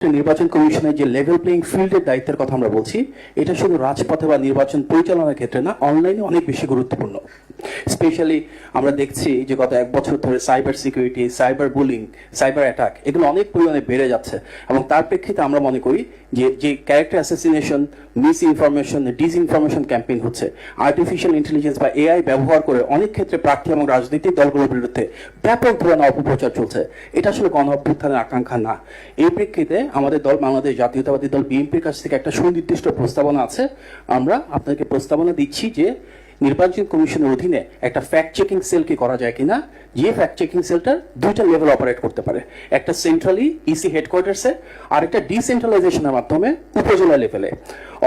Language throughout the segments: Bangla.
নির্বাচন কমিশনের যে লেভেল প্লেইং ফিল্ডের দায়িত্বের কথা আমরা বলছি, এটা শুধু রাজপথে বা নির্বাচন পরিচালনার ক্ষেত্রে না, অনলাইনে অনেক বেশি গুরুত্বপূর্ণ। স্পেশালি আমরা দেখছি যে গত এক বছর ধরে cyber security, cyber bullying, cyber attack এগুলো অনেক পরিমাণে বেড়ে যাচ্ছে এবং তার প্রেক্ষিতে আমরা মনে করি যে character assassination, miss information, disinformation campaign হচ্ছে, আর্টিফিশিয়াল ইন্টেলিজেন্স বা এআই ব্যবহার করে অনেক ক্ষেত্রে প্রার্থী এবং রাজনৈতিক দলগুলোর বিরুদ্ধে ব্যাপক ধরনের অপপ্রচার চলছে। এটা আসলে গণ অভ্যুত্থানের আকাঙ্ক্ষা না। এই প্রেক্ষিতে আমাদের দল, বাংলাদেশ জাতীয়তাবাদী দল বিএনপির কাছ থেকে একটা সুনির্দিষ্ট প্রস্তাবনা আছে। আমরা আপনাকে প্রস্তাবনা দিচ্ছি যে নির্বাচন কমিশনের অধীনে একটা ফ্যাক্ট চেকিং সেল কি করা যায় কিনা, যে ফ্যাক্ট চেকিং সেলটার দুইটা লেভেল অপারেট করতে পারে, একটা সেন্ট্রালি ইসি হেডকোয়ার্টার্সে আর একটা ডিসেন্ট্রালাইজেশনের মাধ্যমে উপজেলা লেভেলে।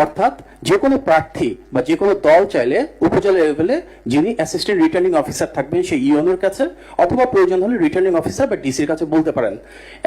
অর্থাৎ যে কোনো প্রার্থী বা যে কোনো দল চাইলে উপজেলা লেভেলে যিনি অ্যাসিস্ট্যান্ট রিটার্নিং অফিসার থাকবেন সেই ইওনোর কাছে অথবা প্রয়োজন হলে রিটার্নিং অফিসার বা ডিসির কাছে বলতে পারেন।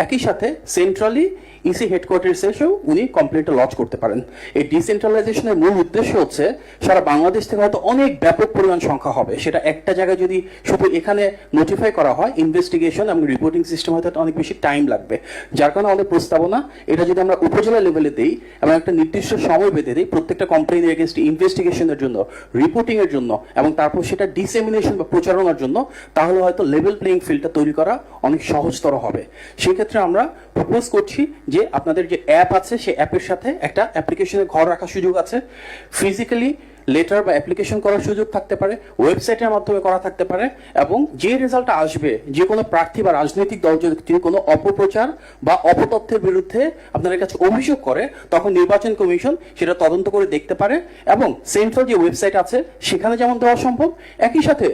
একই সাথে সেন্ট্রালি ইসি হেডকোয়ার্টার্সে এসেও উনি কমপ্লেন্টটা লজ করতে পারেন। এই ডিসেন্ট্রালাইজেশনের মূল উদ্দেশ্য হচ্ছে সারা বাংলাদেশ থেকে হয়তো অনেক ব্যাপক পরিমাণ সংখ্যা হবে, সেটা একটা জায়গায় যদি শুধু এখানে নোটিফাই করা হয়, ইনভেস্টিগেশন এবং রিপোর্টিং সিস্টেম হয়তো অনেক বেশি টাইম লাগবে। যার কারণে আমাদের প্রস্তাবনা এটা যদি আমরা উপজেলা লেভেলে দিই এবং একটা নির্দিষ্ট সময় বেঁধে দিই প্রত্যেকটা কমপ্লেইনের এগেইনস্ট ইনভেস্টিগেশনের জন্য, রিপোর্টিং এর জন্য এবং তারপর সেটা ডিসেমিনেশন বা প্রচারণার জন্য, তাহলে হয়তো লেভেল প্লেইং ফিল্ডটা তৈরি করা অনেক সহজতর হবে। সেক্ষেত্রে আমরা প্রপোজ করছি যে আপনাদের যে অ্যাপ আছে সেই অ্যাপের সাথে একটা অ্যাপ্লিকেশনের ঘর রাখার সুযোগ আছে, ফিজিক্যালি লেটার বা অ্যাপ্লিকেশন করার সুযোগ থাকতে পারে, ওয়েবসাইটের মাধ্যমে করা থাকতে পারে এবং যে রেজাল্টটা আসবে, যে কোনো প্রার্থী বা রাজনৈতিক দল যদি কোনো অপপ্রচার বা অপতথ্যের বিরুদ্ধে আপনাদের কাছে অভিযোগ করে, তখন নির্বাচন কমিশন সেটা তদন্ত করে দেখতে পারে এবং সেন্ট্রাল যে ওয়েবসাইট আছে সেখানে যেমন দেওয়া সম্ভব, একই সাথে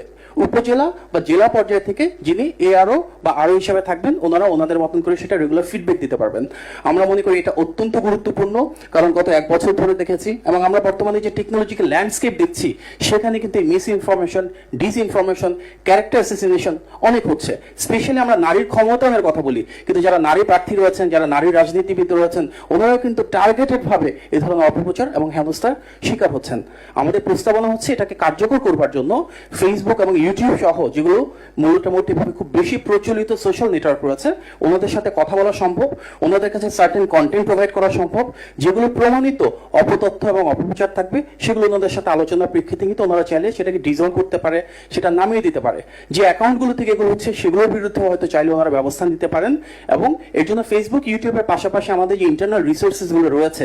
উপজেলা বা জেলা পর্যায় থেকে যিনি এআরও বা আরও হিসাবে থাকবেন, ওনারা ওনাদের মতন করে সেটা রেগুলার ফিডব্যাক দিতে পারবেন। আমরা মনে করি এটা অত্যন্ত গুরুত্বপূর্ণ, কারণ গত এক বছর ধরে দেখেছি এবং আমরা বর্তমানে যে টেকনোলজিক্যাল ল্যান্ডস্কেপ দেখছি সেখানে কিন্তু miss information, disinformation, character assassination অনেক হচ্ছে। স্পেশালি আমরা নারীর ক্ষমতায়নের কথা বলি, কিন্তু যারা নারী প্রার্থী রয়েছেন, যারা নারী রাজনীতিবিদ রয়েছেন, ওনারাও কিন্তু টার্গেটেড ভাবে এই ধরনের অপপ্রচার এবং হেনস্থার শিকার হচ্ছেন। আমাদের প্রস্তাবনা হচ্ছে এটাকে কার্যকর করবার জন্য ফেসবুক এবং ইউটিউব সহ যেগুলো মোটামুটিভাবে খুব বেশি প্রচলিত সোশ্যাল নেটওয়ার্ক রয়েছে, ওনাদের সাথে কথা বলা সম্ভব, ওনাদের কাছে সার্টেন কন্টেন্ট প্রোভাইড করা সম্ভব, যেগুলো প্রমাণিত অপতথ্য এবং অপপ্রচার থাকবে, সেগুলো ওনাদের সাথে আলোচনার প্রেক্ষিতে কিন্তু ওনারা চাইলে সেটাকে ডিজলভ করতে পারে, সেটা নামিয়ে দিতে পারে। যে অ্যাকাউন্টগুলো থেকে এগুলো হচ্ছে সেগুলোর বিরুদ্ধে হয়তো চাইলে ওনারা ব্যবস্থা নিতে পারেন। এবং এর জন্য ফেসবুক, ইউটিউবের পাশাপাশি আমাদের যে ইন্টারনাল রিসোর্সেসগুলো রয়েছে,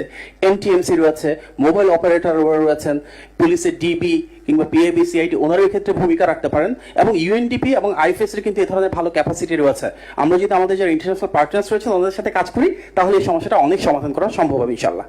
এনটিএমসি রয়েছে, মোবাইল অপারেটর রয়েছেন, পুলিশের ডিবি কিংবা পিএবি, সিআইডি, ওনারা এই ক্ষেত্রে ভূমিকা রাখতে পারেন এবং ইউএনডিপি এবং আইএফএস এর কিন্তু এই ধরনের ভালো ক্যাপাসিটি রয়েছে। আমরা যদি আমাদের যারা ইন্টারন্যাশনাল পার্টনার্স রয়েছেন ওনাদের সাথে কাজ করি, তাহলে এই সমস্যাটা অনেক সমাধান করা সম্ভব হবে ইনশাআল্লাহ।